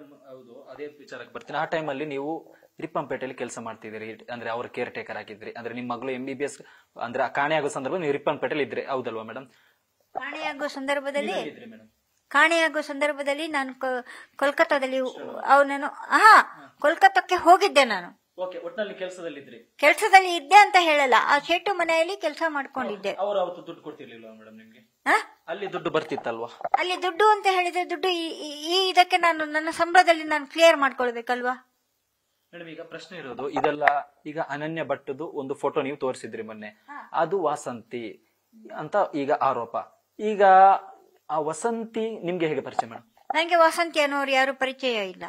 Madam ಹೌದು, ಅದೇ ವಿಚಾರಕ್ಕೆ ಬರ್ತೀನಿ. ಆ ಟೈಮಲ್ಲಿ ನೀವು ರಿಪ್ಪನ್ಪೇಟೆಯಲ್ಲಿ ಕೆಲಸ ಮಾಡ್ತಿದ್ದೀರಿ, ಅಂದ್ರೆ ಅವ್ರ ಕೇರ್ ಟೇಕರ್ ಆಗಿದ್ರಿ, ಅಂದ್ರೆ ನಿಮ್ಮ ಮಗಳು MBBS ಅಂದ್ರೆ ಕಾಣೆ ಆಗೋ ಸಂದರ್ಭ ನೀವು ರಿಪ್ಪನ್ಪೇಟೆಯಲ್ಲಿ ಇದ್ರಿ, ಹೌದಲ್ವಾ ಮೇಡಮ್? ಕಾಣೆಯಾಗುವ ಸಂದರ್ಭದಲ್ಲಿ ನಾನು ಕೋಲ್ಕತ್ತಾದಲ್ಲಿ ಅವನನ್ನು ಕೋಲ್ಕತ್ತಾಕ್ಕೆ ಹೋಗಿದ್ದೆ. ನಾನು ಕೆಲಸದಲ್ಲಿ ಇದ್ದೆ ಅಂತ ಹೇಳಲ್ಲ, ಆ ಶೆಟ್ಟು ಮನೆಯಲ್ಲಿ ಕೆಲಸ ಮಾಡ್ಕೊಂಡಿದ್ದೆ. ದುಡ್ಡು ಕೊಡ್ತಿರ್ಲಿಲ್ವಾ ಮೇಡಮ್ ನಿಮ್ಗೆ? ಅಲ್ಲಿ ದುಡ್ಡು ಬರ್ತಿತ್ತಲ್ವಾ? ಅಲ್ಲಿ ದುಡ್ಡು ಅಂತ ಹೇಳಿದ್ರೆ ದುಡ್ಡು ಈ ಇದಕ್ಕೆ ನಾನು ನನ್ನ ಸಂಬಳದಲ್ಲಿ ನಾನು ಕ್ಲಿಯರ್ ಮಾಡ್ಕೊಳ್ಬೇಕಲ್ವಾ ಮೇಡಮ್? ಈಗ ಪ್ರಶ್ನೆ ಇರೋದು ಇದೆಲ್ಲ, ಈಗ ಅನನ್ಯ ಭಟ್ಟದು ಒಂದು ಫೋಟೋ ನೀವು ತೋರಿಸಿದ್ರಿ ಮೊನ್ನೆ, ಅದು ವಾಸಂತಿ ಅಂತ ಈಗ ಆರೋಪ. ಈಗ ಆ ವಸಂತಿ ನಿಮ್ಗೆ ಹೇಗೆ ಪರಿಚಯ ಮೇಡಮ್? ನನಗೆ ವಾಸಂತಿ ಅನ್ನೋರು ಯಾರು ಪರಿಚಯ ಇಲ್ಲ.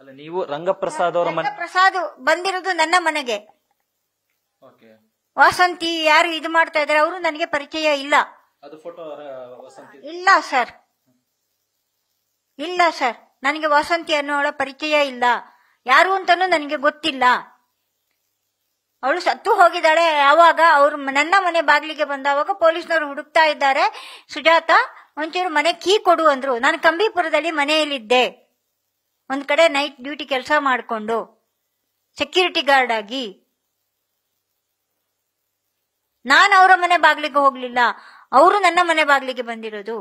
ಅಲ್ಲ, ನೀವು ರಂಗಪ್ರಸಾದ್ ಅವರ ಪ್ರಸಾದ್ ಬಂದಿರೋದು ನನ್ನ ಮನೆಗೆ. ವಾಸಂತಿ ಯಾರು ಇದು ಮಾಡ್ತಾ ಇದಾರೆ ಅವರು ನನಗೆ ಪರಿಚಯ ಇಲ್ಲ. ಅದು ಫೋಟೋ ಇಲ್ಲ ಸರ್, ಇಲ್ಲ ಸರ್, ನನಗೆ ವಾಸಂತಿ ಅನ್ನೋಳ ಪರಿಚಯ ಇಲ್ಲ. ಯಾರು ಅಂತಾನು ನನಗೆ ಗೊತ್ತಿಲ್ಲ. ಅವಳು ಸತ್ತು ಹೋಗಿದ್ದಾಳೆ. ಯಾವಾಗ ಅವರು ನನ್ನ ಮನೆ ಬಾಗಿಲಿಗೆ ಬಂದವಾಗ ಪೊಲೀಸ್ನವರು ಹುಡುಕ್ತಾ ಇದ್ದಾರೆ. ಸುಜಾತ ಒಂಚೂರು ಮನೆ ಕೀ ಕೊಡು ಅಂದ್ರು. ನಾನು ಕಂಬಿಪುರದಲ್ಲಿ ಮನೆಯಲ್ಲಿದ್ದೆ, ಒಂದ್ ಕಡೆ ನೈಟ್ ಡ್ಯೂಟಿ ಕೆಲಸ ಮಾಡಿಕೊಂಡು ಸೆಕ್ಯೂರಿಟಿ ಗಾರ್ಡ್ ಆಗಿ. ನಾನು ಅವರ ಮನೆ ಬಾಗಿಲಿಗೆ ಹೋಗ್ಲಿಲ್ಲ, ಅವರು ನನ್ನ ಮನೆ ಬಾಗಿಲಿಗೆ ಬಂದಿರೋದು.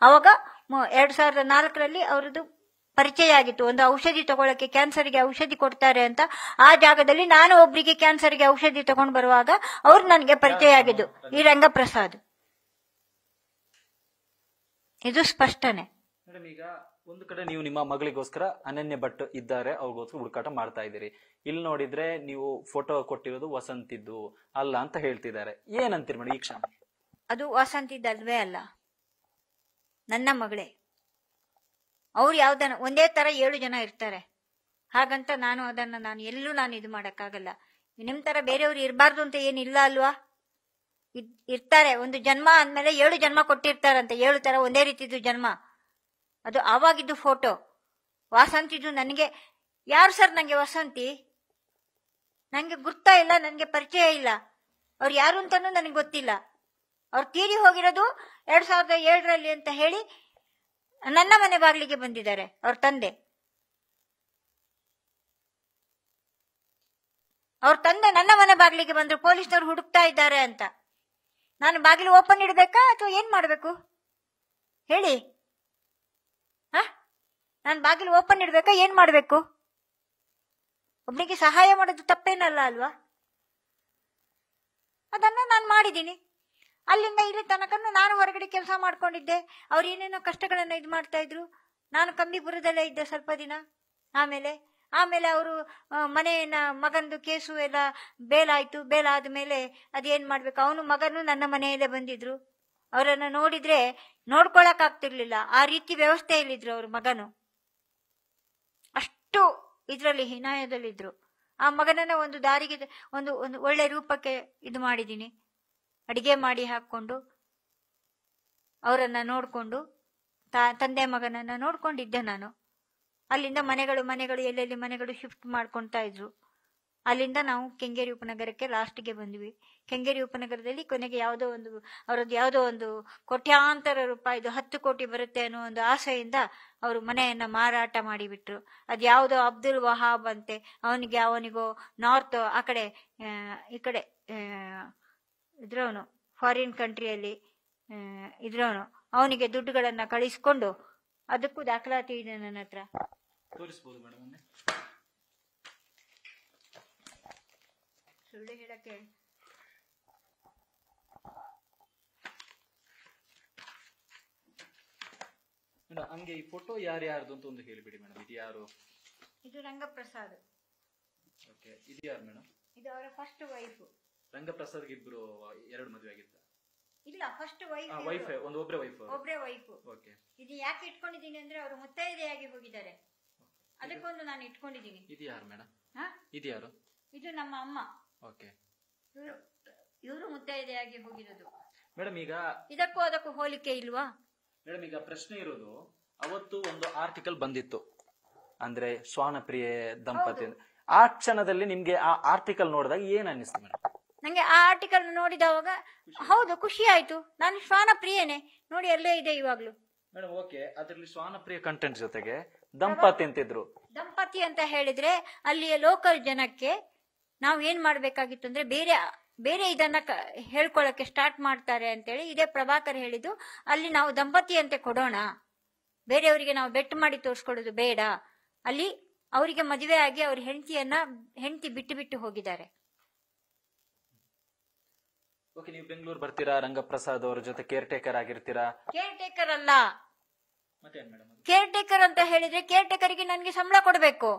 ಅವಾಗ 2004ರಲ್ಲಿ ಅವರದ್ದು ಪರಿಚಯ ಆಗಿತ್ತು. ಒಂದು ಔಷಧಿ ತಗೊಳಕ್ಕೆ, ಕ್ಯಾನ್ಸರ್ಗೆ ಔಷಧಿ ಕೊಡ್ತಾರೆ ಅಂತ. ಆ ಜಾಗದಲ್ಲಿ ನಾನು ಒಬ್ರಿಗೆ ಕ್ಯಾನ್ಸರ್ಗೆ ಔಷಧಿ ತಗೊಂಡು ಬರುವಾಗ ಅವ್ರು ನನಗೆ ಪರಿಚಯ ಆಗಿದ್ದು ಈ ರಂಗಪ್ರಸಾದ್. ಇದು ಸ್ಪಷ್ಟನೆ. ಮೇಡಮ್, ಈಗ ಒಂದು ಕಡೆ ನೀವು ನಿಮ್ಮ ಮಗಳಿಗೋಸ್ಕರ ಅನನ್ಯ ಭಟ್ ಇದ್ದಾರೆ, ಅವ್ರಿಗೋಸ್ಕರ ಹುಡುಕಾಟ ಮಾಡ್ತಾ ಇದ್ದೀರಿ. ಇಲ್ಲಿ ನೋಡಿದ್ರೆ ನೀವು ಫೋಟೋ ಕೊಟ್ಟಿರೋದು ವಸಂತಿದ್ದು ಅಲ್ಲ ಅಂತ ಹೇಳ್ತಿದ್ದಾರೆ. ಏನಂತೀರಿ ಮೇಡಮ್ ಈ ಕ್ಷಣ? ಅದು ವಸಂತಿದ್ದಲ್ವೇ ಅಲ್ಲ, ನನ್ನ ಮಗಳೇ. ಅವ್ರು ಯಾವ್ದನ್ನ ಒಂದೇ ತರ 7 ಜನ ಇರ್ತಾರೆ, ಹಾಗಂತ ನಾನು ಎಲ್ಲೂ ಇದು ಮಾಡಕ್ಕಾಗಲ್ಲ. ನಿಮ್ ತರ ಬೇರೆಯವ್ರು ಇರಬಾರ್ದು ಅಂತ ಏನಿಲ್ಲ ಅಲ್ವಾ? ಇರ್ತಾರೆ. ಒಂದು ಜನ್ಮ ಅಂದ್ಮೇಲೆ 7 ಜನ್ಮ ಕೊಟ್ಟಿರ್ತಾರಂತೆ, 7 ತರ ಒಂದೇ ರೀತಿದು ಜನ್ಮ. ಅದು ಆವಾಗಿದ್ದು ಫೋಟೋ. ವಾಸಂತಿದು ನನಗೆ ಯಾರು ಸರ್? ನಂಗೆ ವಸಂತಿ ನಂಗೆ ಗುರ್ತಾ ಇಲ್ಲ, ನನಗೆ ಪರಿಚಯ ಇಲ್ಲ. ಅವ್ರು ಯಾರು ಅಂತಾನು ನನಗೆ ಗೊತ್ತಿಲ್ಲ. ಅವ್ರು ತೀರಿ ಹೋಗಿರೋದು 2007ರಲ್ಲಿ ಅಂತ ಹೇಳಿ ನನ್ನ ಮನೆ ಬಾಗಿಲಿಗೆ ಬಂದಿದ್ದಾರೆ ಅವ್ರ ತಂದೆ. ಅವ್ರ ತಂದೆ ನನ್ನ ಮನೆ ಬಾಗಿಲಿಗೆ ಬಂದ್ರು, ಪೊಲೀಸ್ನವ್ರು ಹುಡುಕ್ತಾ ಇದ್ದಾರೆ ಅಂತ. ನಾನು ಬಾಗಿಲು ಓಪನ್ ಇಡಬೇಕಾ ಅಥವಾ ಏನ್ ಮಾಡ್ಬೇಕು ಹೇಳಿ? ನಾನು ಬಾಗಿಲು ಓಪನ್ ಇಡ್ಬೇಕಾ, ಏನ್ ಮಾಡ್ಬೇಕು? ಒಬ್ನಿಗೆ ಸಹಾಯ ಮಾಡೋದು ತಪ್ಪೇನಲ್ಲ ಅಲ್ವಾ? ಅದನ್ನ ನಾನು ಮಾಡಿದ್ದೀನಿ. ಅಲ್ಲಿಂದ ಇಲ್ಲಿ ತನಕನು ನಾನು ಹೊರಗಡೆ ಕೆಲಸ ಮಾಡ್ಕೊಂಡಿದ್ದೆ. ಅವ್ರು ಏನೇನೋ ಕಷ್ಟಗಳನ್ನ ಇದು ಮಾಡ್ತಾ ಇದ್ರು. ನಾನು ಕಂಬಿಪುರದಲ್ಲೇ ಇದ್ದೆ ಸ್ವಲ್ಪ ದಿನ. ಆಮೇಲೆ ಅವರು ಮನೆಯನ್ನ ಮಗಂದು ಕೇಸು ಎಲ್ಲ ಬೇಲಾಯ್ತು. ಬೇಲಾದ ಮೇಲೆ ಅದೇನ್ ಮಾಡ್ಬೇಕು, ಅವನು ಮಗನು ನನ್ನ ಮನೆಯಲ್ಲೇ ಬಂದಿದ್ರು. ಅವರನ್ನ ನೋಡಿದ್ರೆ ನೋಡ್ಕೊಳಕ್ ಆಗ್ತಿರ್ಲಿಲ್ಲ, ಆ ರೀತಿ ವ್ಯವಸ್ಥೆಯಲ್ಲಿದ್ರು ಅವ್ರ ಮಗನು. ಅಷ್ಟು ಇದ್ರಲ್ಲಿ ಹಿನಾಯದಲ್ಲಿದ್ರು. ಆ ಮಗನನ್ನ ಒಂದು ದಾರಿಗೆ, ಒಂದು ಒಳ್ಳೆ ರೂಪಕ್ಕೆ ಇದು ಮಾಡಿದ್ದೀನಿ. ಅಡಿಗೆ ಮಾಡಿ ಹಾಕೊಂಡು ಅವರನ್ನ ನೋಡ್ಕೊಂಡು ತಂದೆ ಮಗನನ್ನ ನೋಡ್ಕೊಂಡಿದ್ದೆ ನಾನು. ಅಲ್ಲಿಂದ ಮನೆಗಳು ಎಲ್ಲೆಲ್ಲಿ ಮನೆಗಳು ಶಿಫ್ಟ್ ಮಾಡ್ಕೊಳ್ತಾ ಇದ್ರು. ಅಲ್ಲಿಂದ ನಾವು ಕೆಂಗೇರಿ ಉಪನಗರಕ್ಕೆ ಲಾಸ್ಟ್ಗೆ ಬಂದ್ವಿ. ಕೆಂಗೇರಿ ಉಪನಗರದಲ್ಲಿ ಕೊನೆಗೆ ಯಾವುದೋ ಒಂದು ಕೋಟ್ಯಾಂತರ ರೂಪಾಯಿದು 10 ಕೋಟಿ ಬರುತ್ತೆ ಅನ್ನೋ ಒಂದು ಆಸೆಯಿಂದ ಅವರು ಮನೆಯನ್ನ ಮಾರಾಟ ಮಾಡಿಬಿಟ್ರು. ಅದ್ಯಾವುದೋ ಅಬ್ದುಲ್ ವಹಾಬ್ ಅಂತೆ, ಅವನಿಗೋ ನಾರ್ತ್ ಈ ಕಡೆ ಇದ್ರವನು, ಫಾರಿನ್ ಕಂಟ್ರಿಯಲ್ಲಿ ಇದ್ರವನು, ಅವನಿಗೆ ದುಡ್ಡುಗಳನ್ನ ಕಳಿಸ್ಕೊಂಡು, ಅದಕ್ಕೂ ದಾಖಲಾತಿ ಇದೆ ನನ್ನ ಹತ್ರ. ತೋರಿಸಬಹುದು ಮೇಡಮ್? ಸುಳ್ಳು ಹೇಳಕ್ಕೆ ಹಂಗೆ ಈ ಫೋಟೋ ಯಾರ್ಯಾರ್ದು ಅಂತ ಒಂದು ಹೇಳಿಬಿಡಿ ಮೇಡಮ್. ಇದು ಯಾರು? ಇದು ರಂಗಪ್ರಸಾದ್. ಓಕೆ, ಇದು ಯಾರು ಮೇಡಮ್? ಇದು ಅವರ ಫಸ್ಟ್ ವೈಫ್. ರಂಗಪ್ರಸಾದ್ ಇಬ್ರು 2 ಮದುವೆ ಆಗಿತ್ತ? ಇಲ್ಲ, ಫಸ್ಟ್ ವೈಫ್. ಒಬ್ರೇ ವೈಫ್. ಓಕೆ. ಇದು ಯಾಕೆ ಇಟ್ಕೊಂಡಿದ್ದೀನಿ ಅಂದ್ರೆ ಅವರು ಮುತ್ತೈದೆಯಾಗಿ ಹೋಗಿದ್ದಾರೆ, ಅದಕ್ಕೊಂದು ನಾನು ಇಟ್ಕೊಂಡಿದ್ದೀನಿ. ಇದು ಯಾರು ಮೇಡಮ್? ಇದು ಯಾರು? ಇದು ನಮ್ಮ ಅಮ್ಮ. ಓಕೆ. ಇವರು ಮುತ್ತೈದೆಯಾಗಿ ಹೋಗಿರೋದು ಮೇಡಮ್. ಈಗ ಇದಕ್ಕೂ ಅದಕ್ಕೂ ಹೋಲಿಕೆ ಇಲ್ವಾ ಮೇಡಮ್? ಈಗ ಪ್ರಶ್ನೆ ಇರೋದು, ಅವತ್ತು ಒಂದು ಆರ್ಟಿಕಲ್ ಬಂದಿತ್ತು, ಅಂದ್ರೆ ಶ್ವಾನಪ್ರಿಯೆ ದಂಪತಿ. ಆ ಕ್ಷಣದಲ್ಲಿ ನಿಮ್ಗೆ ಆ ಆರ್ಟಿಕಲ್ ನೋಡಿದಾಗ ಏನ್ ಅನ್ನಿಸ್ತು ಮೇಡಮ್? ನಂಗೆ ಆ ಆರ್ಟಿಕಲ್ ನೋಡಿದವಾಗ ಹೌದು ಖುಷಿ ಆಯ್ತು. ನಾನು ಶ್ವಾನಪ್ರಿಯನೇ ನೋಡಿ, ಅಲ್ಲೇ ಇದೆ ಇವಾಗ್ಲು. ಮೇಡಮ್ ಓಕೆ, ಅದರಲ್ಲಿ ಶ್ವಾನಪ್ರಿಯ ಕಂಟೆಂಟ್ ಜೊತೆಗೆ ದಂಪತಿ ಅಂತಿದ್ರು. ದಂಪತಿ ಅಂತ ಹೇಳಿದ್ರೆ ಅಲ್ಲಿಯ ಲೋಕಲ್ ಜನಕ್ಕೆ ನಾವು ಏನ್ ಮಾಡ್ಬೇಕಾಗಿತ್ತು ಅಂದ್ರೆ ಬೇರೆ ಇದನ್ನ ಹೇಳ್ಕೊಳಕ್ಕೆ ಸ್ಟಾರ್ಟ್ ಮಾಡ್ತಾರೆ ಅಂತೇಳಿ ಇದೇ ಪ್ರಭಾಕರ್ ಹೇಳಿದ್ದು. ಅಲ್ಲಿ ನಾವು ದಂಪತಿ ಅಂತೆ ಕೊಡೋಣ, ಬೇರೆಯವರಿಗೆ ನಾವು ಬೆಟ್ಟು ಮಾಡಿ ತೋರಿಸ್ಕೊಡೋದು ಬೇಡ. ಅಲ್ಲಿ ಅವರಿಗೆ ಮದುವೆ ಆಗಿ ಅವ್ರ ಹೆಂಡತಿ ಬಿಟ್ಟು ಹೋಗಿದ್ದಾರೆ. ಓಕೆ, ನೀವು ಬೆಂಗಳೂರು ಬರ್ತೀರಾ, ರಂಗಪ್ರಸಾದ್ ಅವರ ಜೊತೆ ಕೇರ್ ಟೇಕರ್ ಆಗಿರ್ತೀರಾ? ಕೇರ್ ಟೇಕರ್ ಅಲ್ಲ, ಮತ್ತೆ ಮೇಡಮ್ ಕೇರ್ ಟೇಕರ್ ಅಂತ ಹೇಳಿದ್ರೆ ಕೇರ್ ಟೇಕರ್ಗೆ ನನಗೆ ಸಂಬಳ ಕೊಡಬೇಕು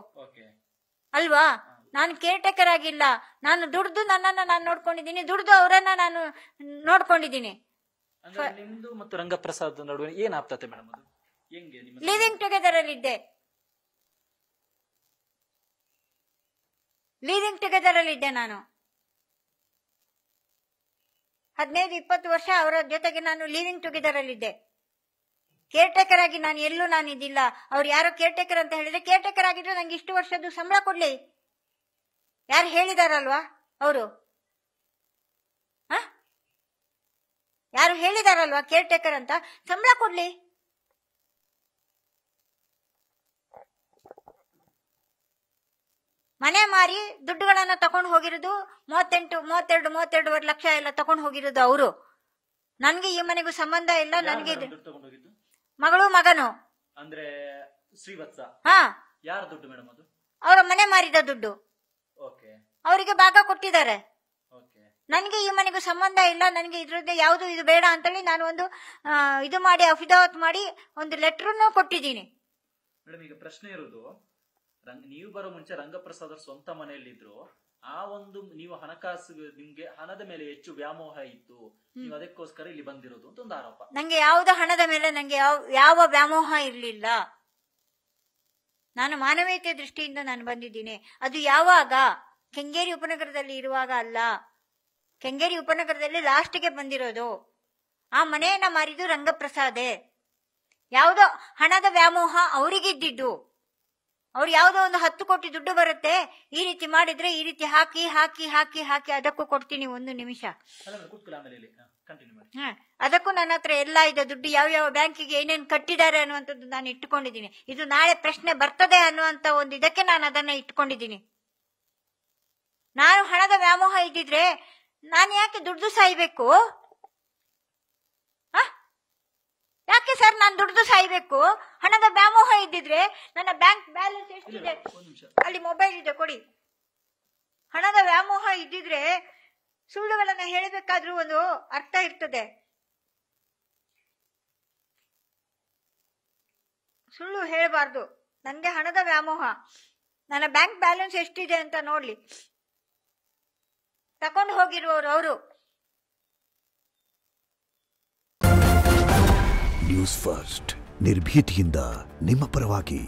ಅಲ್ವಾ? ನಾನು ಕೇರ್ ಟೇಕರ್ ಆಗಿಲ್ಲ, ನಾನು ದುಡ್ದು ನನ್ನನ್ನ ನಾನು ನೋಡ್ಕೊಂಡಿದ್ದೀನಿ, ದುಡ್ದು ಅವರನ್ನ ನಾನು ನೋಡ್ಕೊಂಡಿದ್ದೀನಿ. ನಿಮ್ದು ಮತ್ತು ರಂಗಪ್ರಸಾದ್ ನಡುವೆ ಏನ್ ಆಗ್ತದೆ ಮೇಡಮ್? ಅದು ಹೆಂಗೆ? ಲಿವಿಂಗ್ ಟುಗೆದರ್ ಅಲ್ಲಿ ಇದ್ದೆ, ಲಿವಿಂಗ್ ಟುಗೆದರ್ ಅಲ್ಲಿ ಇದ್ದೆ ನಾನು 15-20 ವರ್ಷ ಅವರ ಜೊತೆಗೆ ನಾನು ಲಿವಿಂಗ್ ಟುಗೆದರ್ ಅಲ್ಲಿ ಇದ್ದೆ. ಕೇರ್ ಟೇಕರ್ ಆಗಿ ನಾನು ಎಲ್ಲೂ ನಾನು ಇದ್ದಿಲ್ಲ. ಅವ್ರು ಯಾರೋ ಕೇರ್ ಟೇಕರ್ ಅಂತ ಹೇಳಿದ್ರೆ, ಕೇರ್ ಟೇಕರ್ ಆಗಿದ್ರೆ ನಂಗೆ ಇಷ್ಟು ವರ್ಷದ್ದು ಸಂಬಳ ಕೊಡ್ಲಿ. ಯಾರು ಹೇಳಿದಾರಲ್ವಾ ಅವರು? ಯಾರು ಹೇಳಿದಾರಲ್ವಾ ಕೇರ್ ಟೇಕರ್ ಅಂತ? ಸಂಬಳ ಕೊಡ್ಲಿ. ಮನೆ ಮಾರಿ ದುಡ್ಡುಗಳನ್ನ ತಗೊಂಡು ಹೋಗಿರೋದು 32 ಲಕ್ಷ ಎಲ್ಲ ತಗೊಂಡು ಹೋಗಿರೋದು ಅವರು. ನನ್ಗೆ ಈ ಮನೆಗೂ ಸಂಬಂಧ ಇಲ್ಲ. ನನಗೆ ಮಗಳು ಮಗನು ಅಂದ್ರೆ ಶ್ರೀವತ್ಸ. ಯಾರ ದುಡ್ಡು ಮೇಡಮ್ ಅದು? ಅವರ ಮನೆ ಮಾರಿದ ದುಡ್ಡು. ಅವರಿಗೆ ಭಾಗ ಕೊಟ್ಟಿದ್ದಾರೆ. ನನ್ಗೆ ಈ ಮನೆಗೂ ಸಂಬಂಧ ಇಲ್ಲ, ನನಗೆ ಇದ್ರದ್ದು ಯಾವುದು ಇದು ಬೇಡ ಅಂತೇಳಿ ನಾನು ಒಂದು ಇದು ಮಾಡಿ ಅಫಿದಾವತ್ ಮಾಡಿ ಒಂದು ಲೆಟರ್ನು ಕೊಟ್ಟಿದ್ದೀನಿ. ಮೇಡಮ್ ಈಗ ಪ್ರಶ್ನೆ ಇರೋದು, ನೀವು ಬರೋ ಮುಂಚೆ ರಂಗಪ್ರಸಾದ್ ಅವ್ರ ಸ್ವಂತ ಮನೆಯಲ್ಲಿದ್ರು, ಆ ಒಂದು ನೀವು ಹಣಕಾಸು ನಿಮ್ಗೆ ಹಣದ ಮೇಲೆ ಹೆಚ್ಚು ವ್ಯಾಮೋಹ ಇತ್ತು, ನೀವು ಅದಕ್ಕೋಸ್ಕರ ಇಲ್ಲಿ ಬಂದಿರೋದು ಅಂತ ಒಂದು ಆರೋಪ. ನಂಗೆ ಯಾವುದೋ ಹಣದ ಮೇಲೆ ನಂಗೆ ಯಾವ ವ್ಯಾಮೋಹ ಇರ್ಲಿಲ್ಲ. ನಾನು ಮಾನವೀಯತೆ ದೃಷ್ಟಿಯಿಂದ ನಾನು ಬಂದಿದ್ದೀನಿ. ಅದು ಯಾವಾಗ? ಕೆಂಗೇರಿ ಉಪನಗರದಲ್ಲಿ ಇರುವಾಗ ಅಲ್ಲ, ಕೆಂಗೇರಿ ಉಪನಗರದಲ್ಲಿ ಲಾಸ್ಟ್ಗೆ ಬಂದಿರೋದು. ಆ ಮನೆಯನ್ನ ಮಾರಿದ್ದು ರಂಗಪ್ರಸಾದೇ. ಯಾವುದೋ ಹಣದ ವ್ಯಾಮೋಹ ಅವರಿಗಿದ್ದಿದ್ದು. ಅವ್ರು ಯಾವುದೋ ಒಂದು 10 ಕೋಟಿ ದುಡ್ಡು ಬರುತ್ತೆ, ಈ ರೀತಿ ಮಾಡಿದ್ರೆ ಈ ರೀತಿ ಹಾಕಿ ಹಾಕಿ ಹಾಕಿ ಹಾಕಿ ಅದಕ್ಕೂ ಕೊಡ್ತೀನಿ 1 ನಿಮಿಷ. ಅದಕ್ಕೂ ನನ್ನ ಹತ್ರ ಎಲ್ಲ ಇದೆ ದುಡ್ಡು, ಯಾವ ಬ್ಯಾಂಕಿಗೆ ಏನೇನು ಕಟ್ಟಿದ್ದಾರೆ ಅನ್ನುವಂಥದ್ದು ನಾನು ಇಟ್ಟುಕೊಂಡಿದ್ದೀನಿ. ಇದು ನಾಳೆ ಪ್ರಶ್ನೆ ಬರ್ತದೆ ಅನ್ನುವಂತ ಒಂದು ಇದಕ್ಕೆ ನಾನು ಅದನ್ನ ಇಟ್ಕೊಂಡಿದ್ದೀನಿ. ನಾನು ಹಣದ ವ್ಯಾಮೋಹ ಇದ್ದಿದ್ರೆ ನಾನು ಯಾಕೆ ದುಡ್ಡು ಸಾಯ್ಬೇಕು? ಯಾಕೆ ಸರ್ ನಾನು ದುಡ್ದು ಸಾಯ್ಬೇಕು? ಹಣದ ವ್ಯಾಮೋಹ ಇದ್ದಿದ್ರೆ ನನ್ನ ಬ್ಯಾಂಕ್ ಬ್ಯಾಲೆನ್ಸ್ ಎಷ್ಟಿದೆ, ಅಲ್ಲಿ ಮೊಬೈಲ್ ಇದೆ ಕೊಡಿ. ಹಣದ ವ್ಯಾಮೋಹ ಇದ್ದಿದ್ರೆ ಸುಳ್ಳುಗಳನ್ನ ಹೇಳಬೇಕಾದ್ರೂ ಒಂದು ಅರ್ಥ ಇರ್ತದೆ. ಸುಳ್ಳು ಹೇಳಬಾರ್ದು. ನನಗೆ ಹಣದ ವ್ಯಾಮೋಹ, ನನ್ನ ಬ್ಯಾಂಕ್ ಬ್ಯಾಲೆನ್ಸ್ ಎಷ್ಟಿದೆ ಅಂತ ನೋಡ್ಲಿ. ತಕೊಂಡು ಹೋಗಿರುವವರು ಅವರು. ನ್ಯೂಸ್ ಫಸ್ಟ್, ನಿರ್ಭೀತಿಯಿಂದ ನಿಮ್ಮ ಪರವಾಗಿ.